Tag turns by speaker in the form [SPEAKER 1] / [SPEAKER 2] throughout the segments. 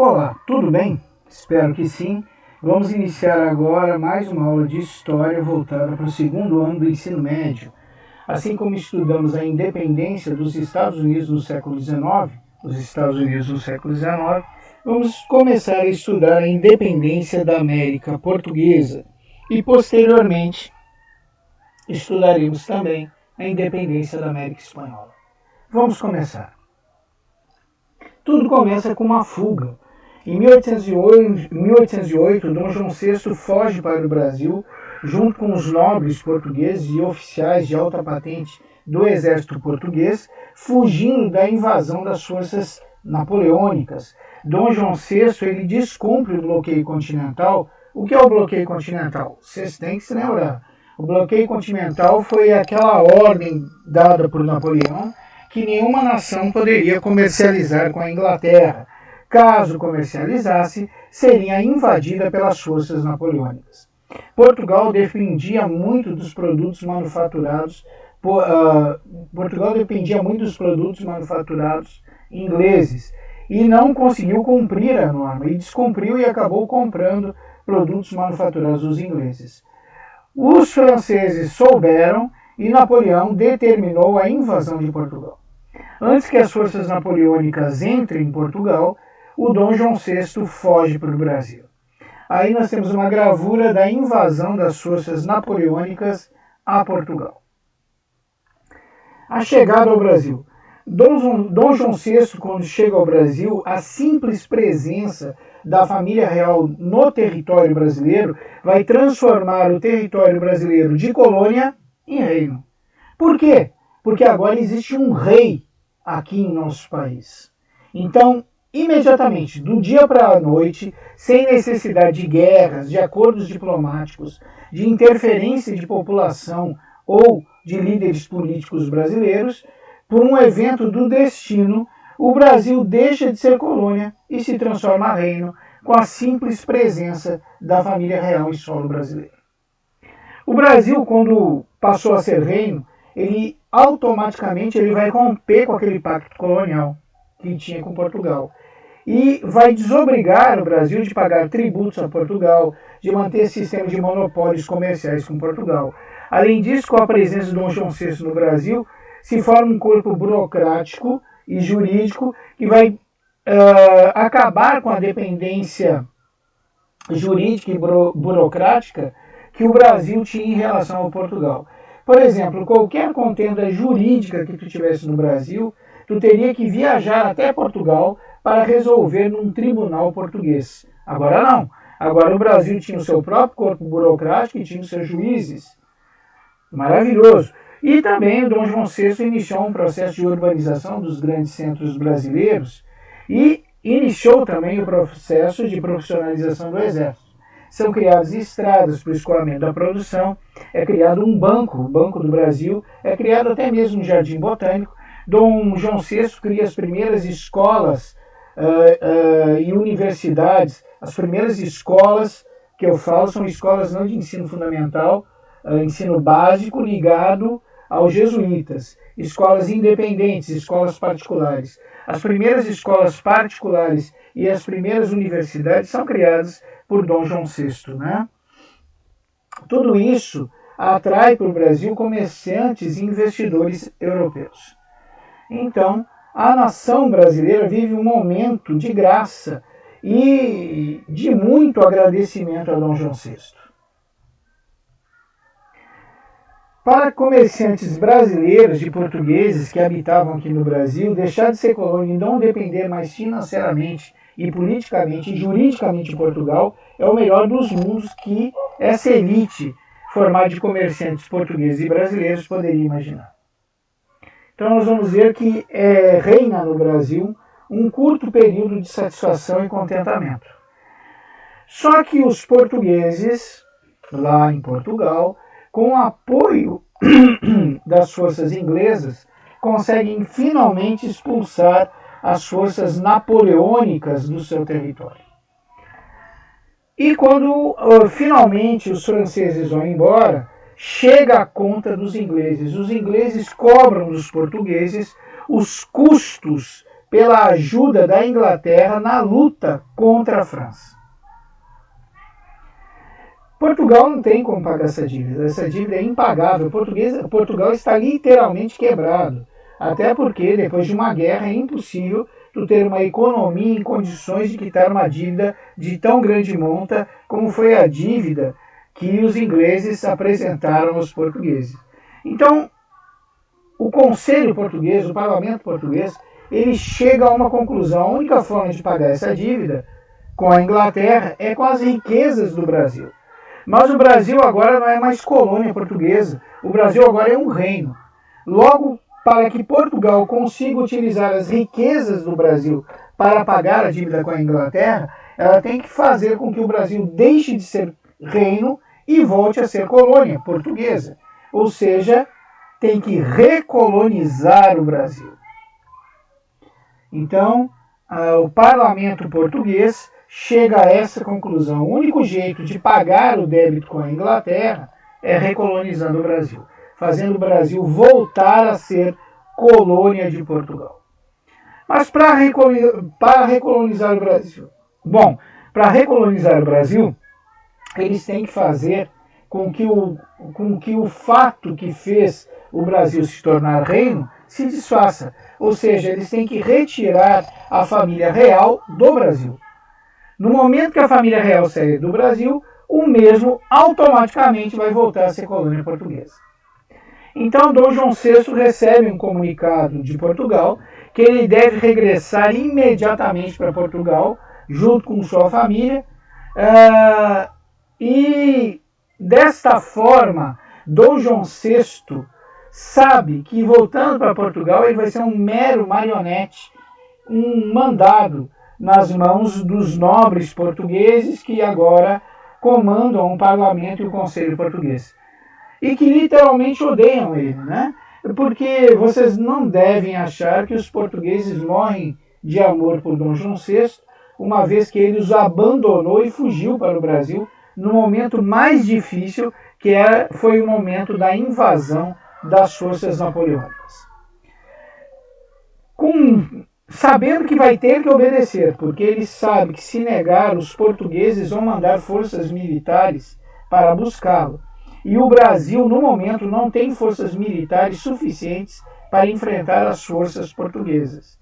[SPEAKER 1] Olá, tudo bem? Espero que sim. Vamos iniciar agora mais uma aula de História voltada para o segundo ano do ensino médio. Assim como estudamos a independência dos Estados Unidos no século XIX, vamos começar a estudar a independência da América Portuguesa e, posteriormente, estudaremos também a independência da América Espanhola. Vamos começar. Tudo começa com uma fuga. Em 1808, Dom João VI foge para o Brasil, junto com os nobres portugueses e oficiais de alta patente do exército português, fugindo da invasão das forças napoleônicas. Dom João VI ele descumpre o bloqueio continental. O que é o bloqueio continental? Vocês têm que se lembrar. O bloqueio continental foi aquela ordem dada por Napoleão que nenhuma nação poderia comercializar com a Inglaterra. Caso comercializasse, seria invadida pelas forças napoleônicas. Portugal dependia muito dos produtos manufaturados ingleses e não conseguiu cumprir a norma, e descumpriu e acabou comprando produtos manufaturados dos ingleses. Os franceses souberam e Napoleão determinou a invasão de Portugal. Antes que as forças napoleônicas entrem em Portugal, o Dom João VI foge para o Brasil. Aí nós temos uma gravura da invasão das forças napoleônicas a Portugal. A chegada ao Brasil. Dom João VI, quando chega ao Brasil, a simples presença da família real no território brasileiro vai transformar o território brasileiro de colônia em reino. Por quê? Porque agora existe um rei aqui em nosso país. Então, imediatamente, do dia para a noite, sem necessidade de guerras, de acordos diplomáticos, de interferência de população ou de líderes políticos brasileiros, por um evento do destino, o Brasil deixa de ser colônia e se transforma em reino com a simples presença da família real em solo brasileiro. O Brasil, quando passou a ser reino, ele automaticamente vai romper com aquele pacto colonial que tinha com Portugal e vai desobrigar o Brasil de pagar tributos a Portugal, de manter sistema de monopólios comerciais com Portugal. Além disso, com a presença de Dom João VI no Brasil, se forma um corpo burocrático e jurídico que vai acabar com a dependência jurídica e burocrática que o Brasil tinha em relação ao Portugal. Por exemplo, qualquer contenda jurídica que tu tivesse no Brasil, tu teria que viajar até Portugal para resolver num tribunal português. Agora não. Agora o Brasil tinha o seu próprio corpo burocrático e tinha os seus juízes. Maravilhoso. E também o Dom João VI iniciou um processo de urbanização dos grandes centros brasileiros e iniciou também o processo de profissionalização do Exército. São criadas estradas para o escoamento da produção, é criado um banco, o Banco do Brasil, é criado até mesmo um jardim botânico. Dom João VI cria as primeiras escolas e universidades. As primeiras escolas que eu falo são escolas não de ensino fundamental, ensino básico ligado aos jesuítas, escolas independentes, escolas particulares. As primeiras escolas particulares e as primeiras universidades são criadas por Dom João VI. Né? Tudo isso atrai para o Brasil comerciantes e investidores europeus. Então, a nação brasileira vive um momento de graça e de muito agradecimento a Dom João VI. Para comerciantes brasileiros e portugueses que habitavam aqui no Brasil, deixar de ser colônia e não depender mais financeiramente e politicamente e juridicamente de Portugal é o melhor dos mundos que essa elite formada de comerciantes portugueses e brasileiros poderia imaginar. Então nós vamos ver que reina no Brasil um curto período de satisfação e contentamento. Só que os portugueses, lá em Portugal, com o apoio das forças inglesas, conseguem finalmente expulsar as forças napoleônicas do seu território. E quando finalmente os franceses vão embora, chega a conta dos ingleses. Os ingleses cobram dos portugueses os custos pela ajuda da Inglaterra na luta contra a França. Portugal não tem como pagar essa dívida é impagável. Portugal está literalmente quebrado, até porque depois de uma guerra é impossível tu ter uma economia em condições de quitar uma dívida de tão grande monta como foi a dívida que os ingleses apresentaram aos portugueses. Então, o Conselho Português, o Parlamento Português, ele chega a uma conclusão. A única forma de pagar essa dívida com a Inglaterra é com as riquezas do Brasil. Mas o Brasil agora não é mais colônia portuguesa. O Brasil agora é um reino. Logo, para que Portugal consiga utilizar as riquezas do Brasil para pagar a dívida com a Inglaterra, ela tem que fazer com que o Brasil deixe de ser reino e volte a ser colônia portuguesa. Ou seja, tem que recolonizar o Brasil. Então, o parlamento português chega a essa conclusão. O único jeito de pagar o débito com a Inglaterra é recolonizando o Brasil, fazendo o Brasil voltar a ser colônia de Portugal. Mas para recolonizar o Brasil, para recolonizar o Brasil, eles têm que fazer com que o fato que fez o Brasil se tornar reino se desfaça. Ou seja, eles têm que retirar a família real do Brasil. No momento que a família real sair do Brasil, o mesmo automaticamente vai voltar a ser colônia portuguesa. Então, Dom João VI recebe um comunicado de Portugal que ele deve regressar imediatamente para Portugal, junto com sua família, e desta forma, Dom João VI sabe que, voltando para Portugal, ele vai ser um mero marionete, um mandado nas mãos dos nobres portugueses que agora comandam o parlamento e o conselho português. E que literalmente odeiam ele, né? Porque vocês não devem achar que os portugueses morrem de amor por Dom João VI, uma vez que ele os abandonou e fugiu para o Brasil no momento mais difícil, que foi o momento da invasão das forças napoleônicas. Sabendo que vai ter que obedecer, porque ele sabe que se negar, os portugueses vão mandar forças militares para buscá-lo. E o Brasil, no momento, não tem forças militares suficientes para enfrentar as forças portuguesas.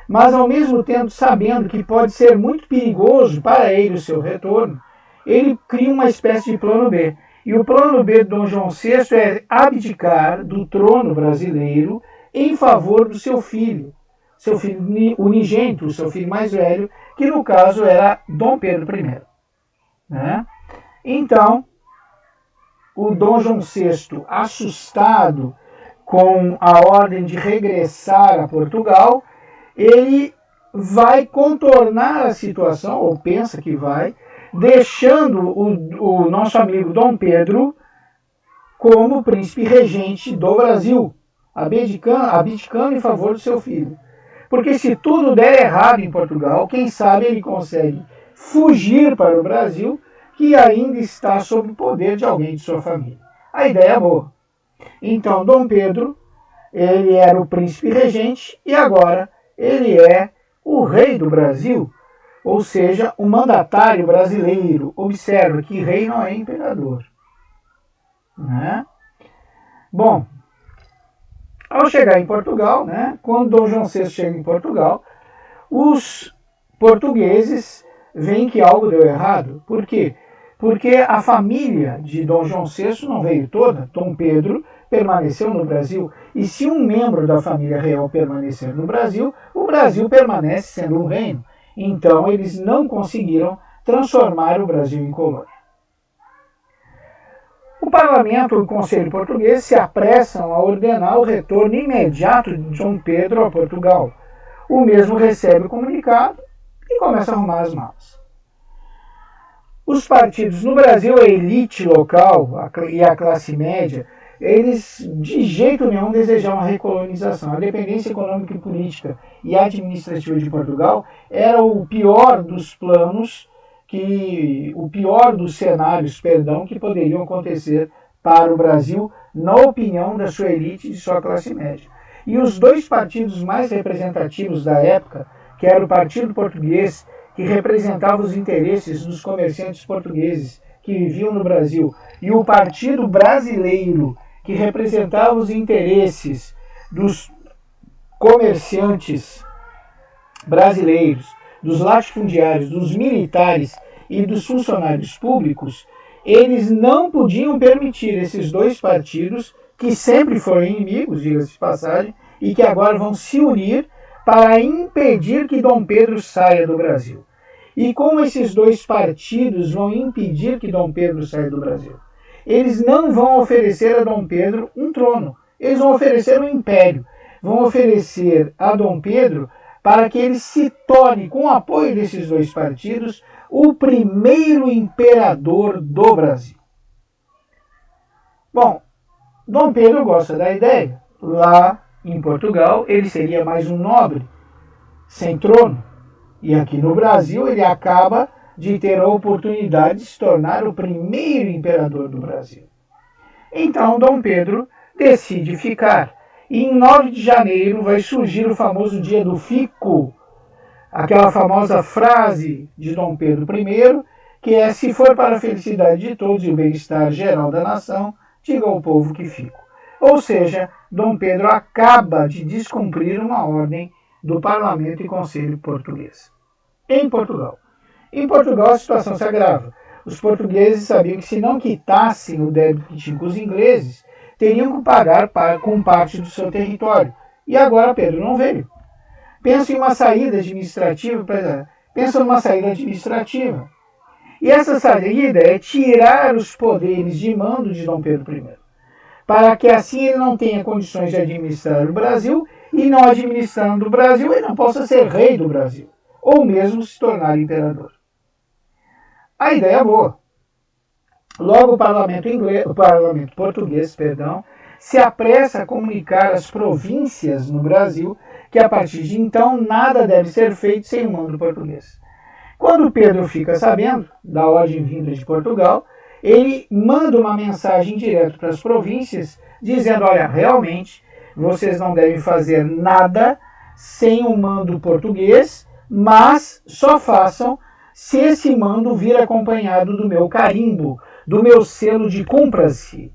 [SPEAKER 1] Mas, ao mesmo tempo, sabendo que pode ser muito perigoso para ele o seu retorno, ele cria uma espécie de plano B. E o plano B de Dom João VI é abdicar do trono brasileiro em favor do seu filho unigênito, o seu filho mais velho, que no caso era Dom Pedro I. Né? Então, o Dom João VI, assustado com a ordem de regressar a Portugal, ele vai contornar a situação, ou pensa que vai, deixando o nosso amigo Dom Pedro como príncipe regente do Brasil, abdicando em favor do seu filho. Porque se tudo der errado em Portugal, quem sabe ele consegue fugir para o Brasil, que ainda está sob o poder de alguém de sua família. A ideia é boa. Então, Dom Pedro, ele era o príncipe regente e agora ele é o rei do Brasil, ou seja, o mandatário brasileiro. Observa que rei não é imperador. Né? Bom, ao chegar em Portugal, né, quando Dom João VI chega em Portugal, os portugueses veem que algo deu errado. Por quê? Porque a família de Dom João VI não veio toda. Dom Pedro permaneceu no Brasil. E se um membro da família real permanecer no Brasil, o Brasil permanece sendo um reino. Então, eles não conseguiram transformar o Brasil em colônia. O parlamento e o conselho português se apressam a ordenar o retorno imediato de Dom Pedro a Portugal. O mesmo recebe o comunicado e começa a arrumar as malas. Os partidos no Brasil, a elite local e a classe média, eles de jeito nenhum desejavam a recolonização. A dependência econômica e política e administrativa de Portugal era o pior dos planos, o pior dos cenários, que poderiam acontecer para o Brasil, na opinião da sua elite e de sua classe média. E os dois partidos mais representativos da época, que era o Partido Português, que representava os interesses dos comerciantes portugueses que viviam no Brasil, e o Partido Brasileiro, que representava os interesses dos comerciantes brasileiros, dos latifundiários, dos militares e dos funcionários públicos, eles não podiam permitir esses dois partidos, que sempre foram inimigos, diga-se de passagem, e que agora vão se unir para impedir que Dom Pedro saia do Brasil. E como esses dois partidos vão impedir que Dom Pedro saia do Brasil? Eles não vão oferecer a Dom Pedro um trono, eles vão oferecer um império, vão oferecer a Dom Pedro para que ele se torne, com o apoio desses dois partidos, o primeiro imperador do Brasil. Bom, Dom Pedro gosta da ideia. Lá em Portugal, ele seria mais um nobre, sem trono. E aqui no Brasil, ele acaba de ter a oportunidade de se tornar o primeiro imperador do Brasil. Então, Dom Pedro decide ficar. E em 9 de janeiro vai surgir o famoso Dia do Fico, aquela famosa frase de Dom Pedro I, que é: se for para a felicidade de todos e o bem-estar geral da nação, diga ao povo que fico. Ou seja, Dom Pedro acaba de descumprir uma ordem do Parlamento e Conselho português. Em Portugal. Em Portugal a situação se agrava. Os portugueses sabiam que se não quitassem o débito que tinham com os ingleses, teriam que pagar com parte do seu território. E agora Pedro não veio. Pensa em uma saída administrativa. E essa saída é tirar os poderes de mando de Dom Pedro I, para que assim ele não tenha condições de administrar o Brasil, e não administrando o Brasil, ele não possa ser rei do Brasil, ou mesmo se tornar imperador. A ideia é boa. Logo, o parlamento português, se apressa a comunicar às províncias no Brasil que a partir de então nada deve ser feito sem o mando português. Quando Pedro fica sabendo da ordem vinda de Portugal, ele manda uma mensagem direto para as províncias, dizendo: olha, realmente vocês não devem fazer nada sem o mando português, mas só façam se esse mando vir acompanhado do meu carimbo, do meu selo de cumpra-se.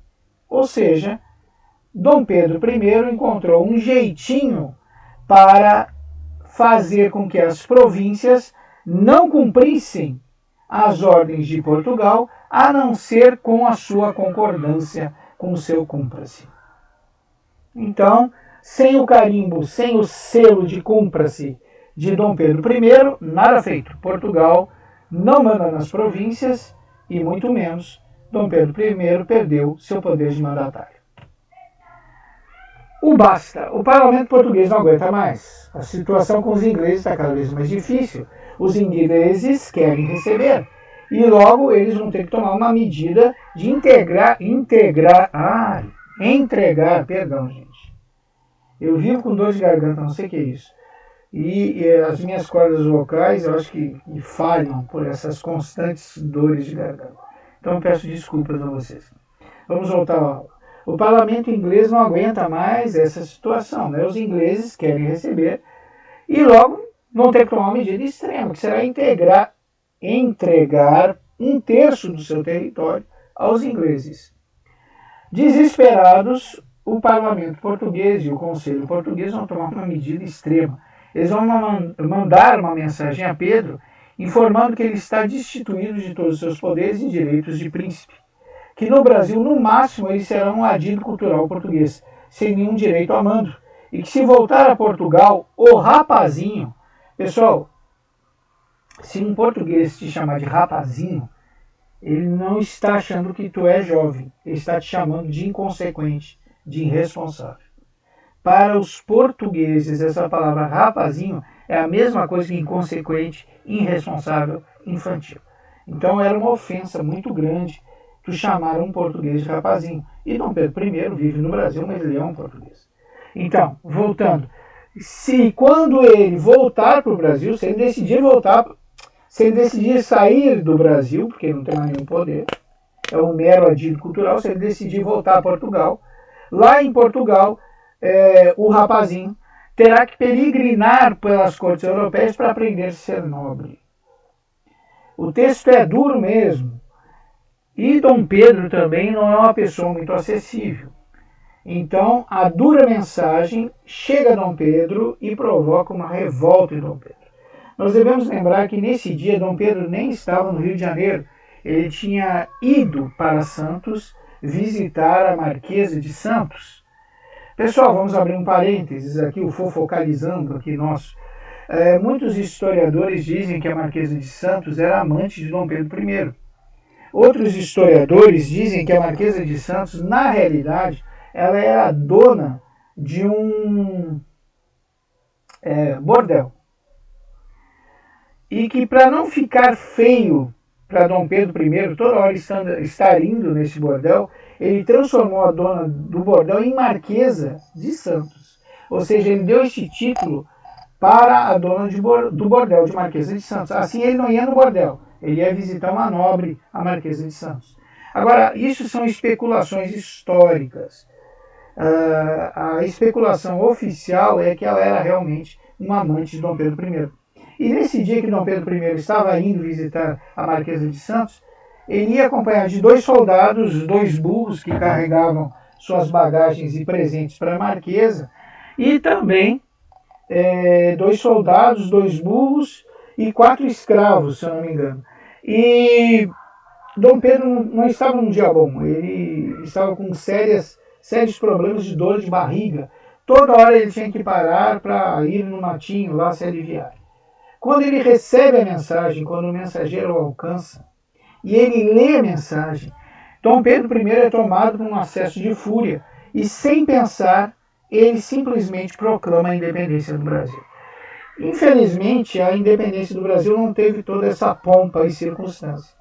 [SPEAKER 1] Ou seja, Dom Pedro I encontrou um jeitinho para fazer com que as províncias não cumprissem as ordens de Portugal, a não ser com a sua concordância, com o seu cumpra-se. Então, sem o carimbo, sem o selo de cumpra-se de Dom Pedro I, nada feito. Portugal não manda nas províncias e, muito menos, Dom Pedro I perdeu seu poder de mandatário. Basta, o parlamento português não aguenta mais. A situação com os ingleses está cada vez mais difícil. Os ingleses querem receber. E logo eles vão ter que tomar uma medida de entregar, gente. Eu vivo com dor de garganta, não sei o que é isso. E as minhas cordas vocais, eu acho que falham por essas constantes dores de garganta. Então eu peço desculpas a vocês. Vamos voltar à aula. O parlamento inglês não aguenta mais essa situação, né? Os ingleses querem receber e logo vão ter que tomar uma medida extrema, que será entregar 1/3 do seu território aos ingleses. Desesperados, o parlamento português e o conselho português vão tomar uma medida extrema. Eles vão mandar uma mensagem a Pedro informando que ele está destituído de todos os seus poderes e direitos de príncipe. Que no Brasil, no máximo, ele será um adido cultural português, sem nenhum direito a mando. E que se voltar a Portugal, o rapazinho... Pessoal, se um português te chamar de rapazinho, ele não está achando que tu é jovem. Ele está te chamando de inconsequente, de irresponsável. Para os portugueses, essa palavra rapazinho é a mesma coisa que inconsequente, irresponsável, infantil. Então era uma ofensa muito grande tu chamar um português de rapazinho. E Dom Pedro I vive no Brasil, mas ele é um português. Então, voltando, se quando ele voltar para o Brasil, se ele decidir sair do Brasil, porque ele não tem mais nenhum poder, é um mero adido cultural, se ele decidir voltar a Portugal, lá em Portugal, o rapazinho terá que peregrinar pelas cortes europeias para aprender a ser nobre. O texto é duro mesmo. E Dom Pedro também não é uma pessoa muito acessível. Então, a dura mensagem chega a Dom Pedro e provoca uma revolta em Dom Pedro. Nós devemos lembrar que nesse dia Dom Pedro nem estava no Rio de Janeiro. Ele tinha ido para Santos visitar a Marquesa de Santos. Pessoal, vamos abrir um parênteses aqui, o fofocalizando aqui nosso. Muitos historiadores dizem que a Marquesa de Santos era amante de Dom Pedro I. Outros historiadores dizem que a Marquesa de Santos, na realidade, ela era dona de um bordel. E que para não ficar feio para Dom Pedro I, toda hora estar indo nesse bordel, ele transformou a dona do bordel em Marquesa de Santos. Ou seja, ele deu esse título para a dona do bordel de Marquesa de Santos. Assim ele não ia no bordel, ele ia visitar uma nobre, a Marquesa de Santos. Agora, isso são especulações históricas. A especulação oficial é que ela era realmente uma amante de Dom Pedro I. E nesse dia que Dom Pedro I estava indo visitar a Marquesa de Santos, ele ia acompanhado de 2 soldados, 2 burros que carregavam suas bagagens e presentes para a Marquesa, e também 2 soldados, 2 burros e 4 escravos, se eu não me engano. E Dom Pedro não estava num dia bom, ele estava com sérios problemas de dor de barriga. Toda hora ele tinha que parar para ir no matinho lá se aliviar. Quando ele recebe a mensagem, quando o mensageiro o alcança, e ele lê a mensagem, Dom Pedro I é tomado por um acesso de fúria e, sem pensar, ele simplesmente proclama a independência do Brasil. Infelizmente, a independência do Brasil não teve toda essa pompa e circunstância.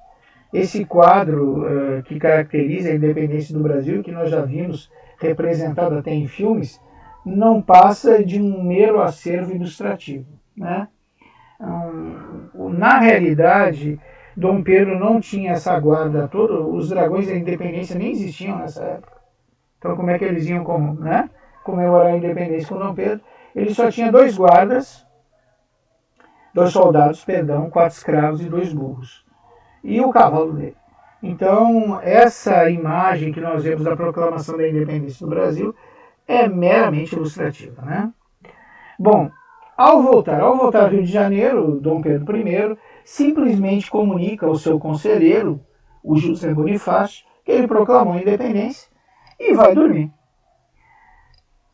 [SPEAKER 1] Esse quadro que caracteriza a independência do Brasil, que nós já vimos representado até em filmes, não passa de um mero acervo ilustrativo, né? Na realidade, Dom Pedro não tinha essa guarda toda, os dragões da independência nem existiam nessa época. Então como é que eles iam comemorar a independência com Dom Pedro? Ele só tinha 2 guardas, 2 soldados, 4 escravos e 2 burros. E o cavalo dele. Então, essa imagem que nós vemos da proclamação da independência do Brasil é meramente ilustrativa, né? Bom, ao voltar ao Rio de Janeiro, Dom Pedro I simplesmente comunica ao seu conselheiro, o José Bonifácio, que ele proclamou a independência e vai dormir.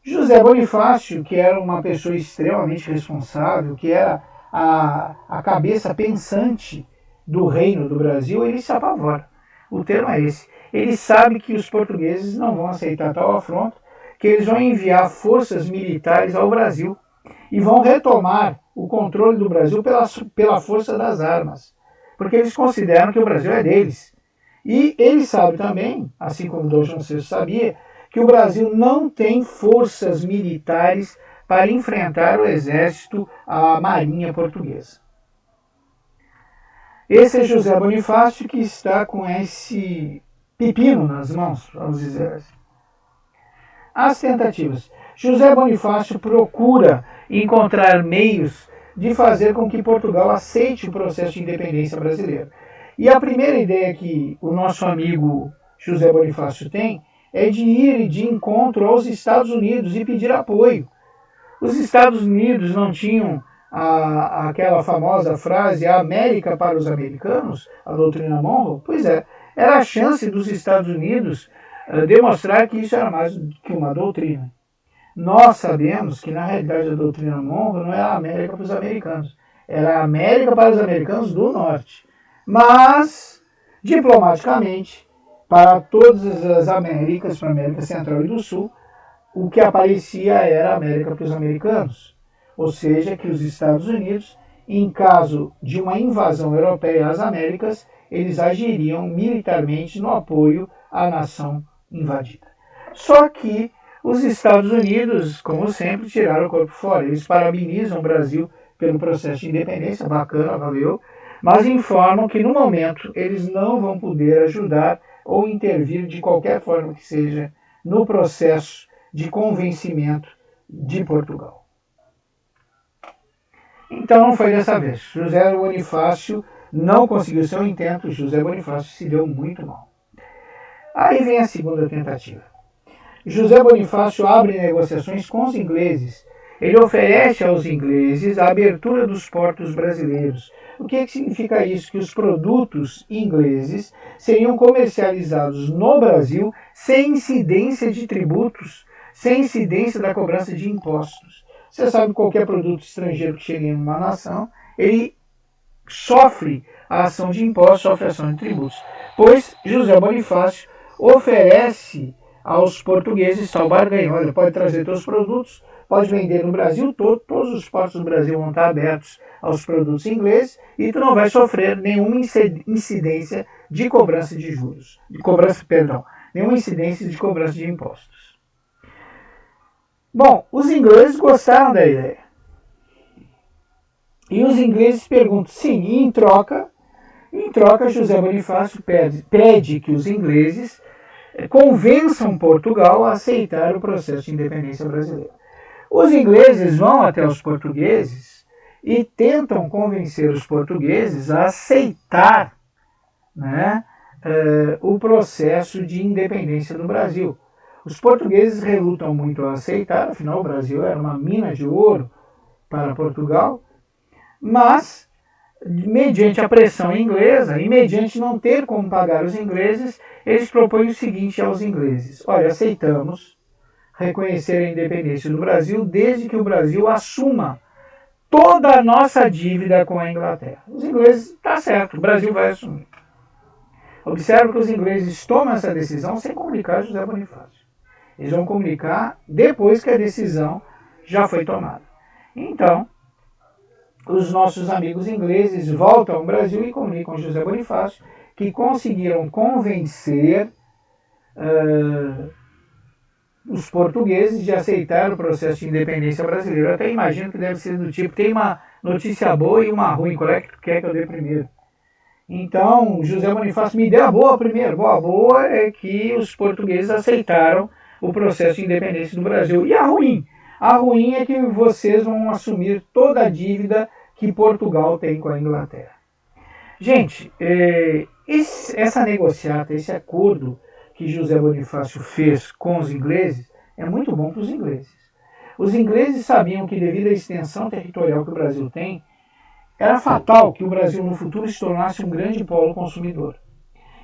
[SPEAKER 1] José Bonifácio, que era uma pessoa extremamente responsável, que era a cabeça pensante do reino do Brasil, ele se apavora. O termo é esse. Ele sabe que os portugueses não vão aceitar tal afronto, que eles vão enviar forças militares ao Brasil e vão retomar o controle do Brasil pela força das armas, porque eles consideram que o Brasil é deles. E ele sabe também, assim como Dom João VI sabia, que o Brasil não tem forças militares para enfrentar o exército, a marinha portuguesa. Esse é José Bonifácio que está com esse pepino nas mãos, vamos dizer assim. As tentativas. José Bonifácio procura encontrar meios de fazer com que Portugal aceite o processo de independência brasileiro. E a primeira ideia que o nosso amigo José Bonifácio tem é de ir de encontro aos Estados Unidos e pedir apoio. Os Estados Unidos não tinham aquela famosa frase, a América para os americanos, a doutrina Monroe? Pois é, era a chance dos Estados Unidos demonstrar que isso era mais que uma doutrina. Nós sabemos que, na realidade, a doutrina Monroe não era a América para os americanos, era a América para os americanos do Norte. Mas, diplomaticamente, para todas as Américas, para a América Central e do Sul, o que aparecia era a América para os americanos. Ou seja, que os Estados Unidos, em caso de uma invasão europeia às Américas, eles agiriam militarmente no apoio à nação invadida. Só que os Estados Unidos, como sempre, tiraram o corpo fora. Eles parabenizam o Brasil pelo processo de independência, bacana, valeu, mas informam que no momento eles não vão poder ajudar ou intervir de qualquer forma que seja no processo de convencimento de Portugal. Então não foi dessa vez. José Bonifácio não conseguiu seu intento, José Bonifácio se deu muito mal. Aí vem a segunda tentativa. José Bonifácio abre negociações com os ingleses. Ele oferece aos ingleses a abertura dos portos brasileiros. O que significa isso? Que os produtos ingleses seriam comercializados no Brasil sem incidência de tributos, sem incidência da cobrança de impostos. Você sabe que qualquer produto estrangeiro que chegue em uma nação, ele sofre a ação de impostos, sofre a ação de tributos. Pois José Bonifácio oferece aos portugueses tal barganha: olha, pode trazer todos os produtos, pode vender no Brasil todo, todos os portos do Brasil vão estar abertos aos produtos ingleses e tu não vai sofrer nenhuma incidência de cobrança de juros, nenhuma incidência de cobrança de impostos. Bom, os ingleses gostaram da ideia. E os ingleses perguntam, sim, e em troca, José Bonifácio pede que os ingleses convençam Portugal a aceitar o processo de independência brasileira. Os ingleses vão até os portugueses e tentam convencer os portugueses a aceitar, né, o processo de independência do Brasil. Os portugueses relutam muito a aceitar, afinal o Brasil era uma mina de ouro para Portugal, mas, mediante a pressão inglesa e mediante não ter como pagar os ingleses, eles propõem o seguinte aos ingleses: olha, aceitamos reconhecer a independência do Brasil desde que o Brasil assuma toda a nossa dívida com a Inglaterra. Os ingleses, tá certo, o Brasil vai assumir. Observe que os ingleses tomam essa decisão sem comunicar a José Bonifácio. Eles vão comunicar depois que a decisão já foi tomada. Então, os nossos amigos ingleses voltam ao Brasil e comunicam a José Bonifácio que conseguiram convencer os portugueses de aceitar o processo de independência brasileiro. Eu até imagino que deve ser do tipo, tem uma notícia boa e uma ruim, qual é que tu quer que eu dê primeiro? Então, José Bonifácio me deu a boa primeiro. A boa é que os portugueses aceitaram o processo de independência do Brasil. E a ruim? A ruim é que vocês vão assumir toda a dívida que Portugal tem com a Inglaterra. Gente, essa negociata, esse acordo que José Bonifácio fez com os ingleses é muito bom para os ingleses. Os ingleses sabiam que, devido à extensão territorial que o Brasil tem, era fatal que o Brasil no futuro se tornasse um grande polo consumidor.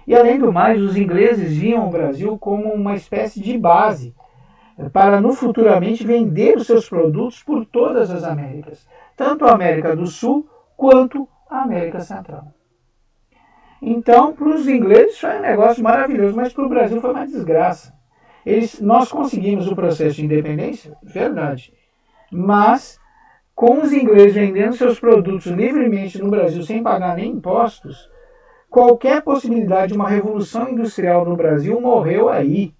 [SPEAKER 1] E, além do mais, os ingleses viam o Brasil como uma espécie de base para, no futuramente, vender os seus produtos por todas as Américas, tanto a América do Sul quanto a América Central. Então, para os ingleses foi um negócio maravilhoso, mas para o Brasil foi uma desgraça. Nós conseguimos o processo de independência, verdade, mas com os ingleses vendendo seus produtos livremente no Brasil sem pagar nem impostos, qualquer possibilidade de uma revolução industrial no Brasil morreu aí,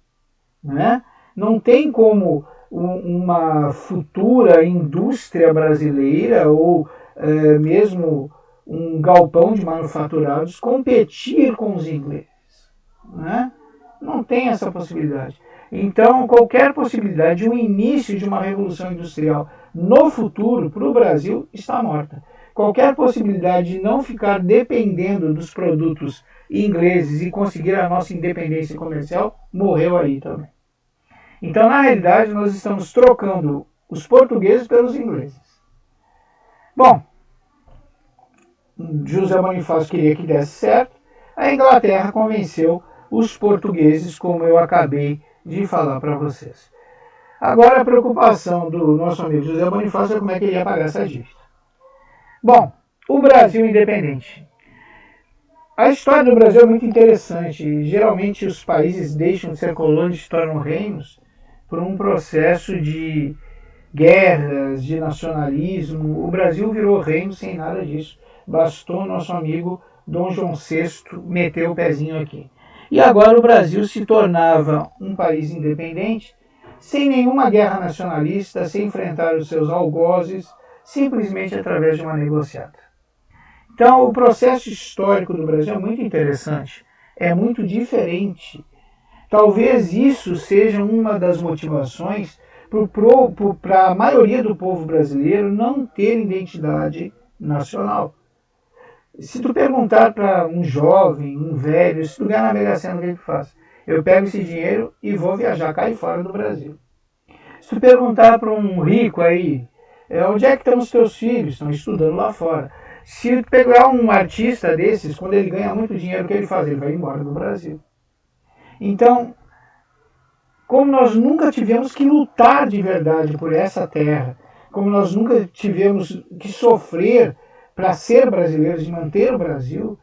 [SPEAKER 1] né? Não tem como uma futura indústria brasileira ou mesmo um galpão de manufaturados competir com os ingleses, né? Não tem essa possibilidade. Então, qualquer possibilidade de um início de uma revolução industrial no futuro para o Brasil está morta. Qualquer possibilidade de não ficar dependendo dos produtos ingleses e conseguir a nossa independência comercial morreu aí também. Então, na realidade, nós estamos trocando os portugueses pelos ingleses. Bom, José Bonifácio queria que desse certo. A Inglaterra convenceu os portugueses, como eu acabei de falar para vocês. Agora, a preocupação do nosso amigo José Bonifácio é como é que ele ia pagar essa dívida. Bom, o Brasil independente. A história do Brasil é muito interessante. Geralmente os países deixam de ser colônias e se tornam reinos por um processo de guerras, de nacionalismo. O Brasil virou reino sem nada disso. Bastou nosso amigo Dom João VI meter o pezinho aqui. E agora o Brasil se tornava um país independente, sem nenhuma guerra nacionalista, sem enfrentar os seus algozes, simplesmente através de uma negociata. Então, o processo histórico do Brasil é muito interessante, é muito diferente Talvez isso seja uma das motivações para a maioria do povo brasileiro não ter identidade nacional. Se tu perguntar para um jovem, um velho, se tu ganhar na Mega Sena, o que tu faz? Eu pego esse dinheiro e vou viajar, cair fora do Brasil. Se tu perguntar para um rico aí, onde é que estão os teus filhos? Estão estudando lá fora. Se tu pegar um artista desses, quando ele ganha muito dinheiro, o que ele faz? Ele vai embora do Brasil. Então, como nós nunca tivemos que lutar de verdade por essa terra, como nós nunca tivemos que sofrer para ser brasileiros e manter o Brasil,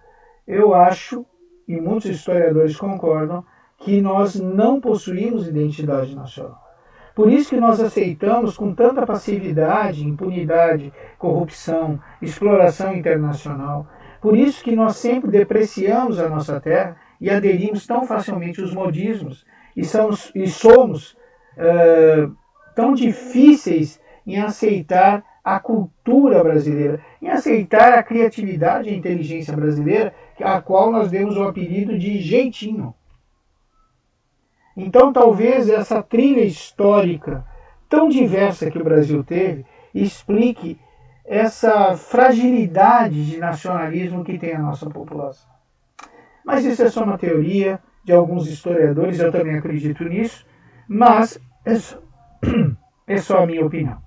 [SPEAKER 1] eu acho, e muitos historiadores concordam, que nós não possuímos identidade nacional. Por isso que nós aceitamos com tanta passividade, impunidade, corrupção, exploração internacional. Por isso que nós sempre depreciamos a nossa terra e aderimos tão facilmente os modismos e somos tão difíceis em aceitar a cultura brasileira, em aceitar a criatividade e a inteligência brasileira, a qual nós demos o apelido de jeitinho. Então, talvez essa trilha histórica tão diversa que o Brasil teve explique essa fragilidade de nacionalismo que tem a nossa população. Mas isso é só uma teoria de alguns historiadores, eu também acredito nisso, mas é só a minha opinião.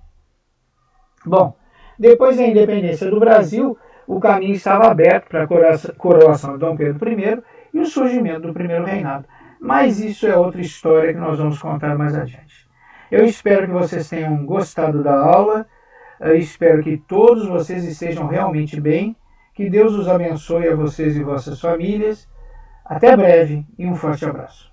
[SPEAKER 1] Bom, depois da independência do Brasil, o caminho estava aberto para a coroação de Dom Pedro I e o surgimento do primeiro reinado. Mas isso é outra história que nós vamos contar mais adiante. Eu espero que vocês tenham gostado da aula, eu espero que todos vocês estejam realmente bem, que Deus os abençoe a vocês e vossas famílias. Até breve e um forte abraço.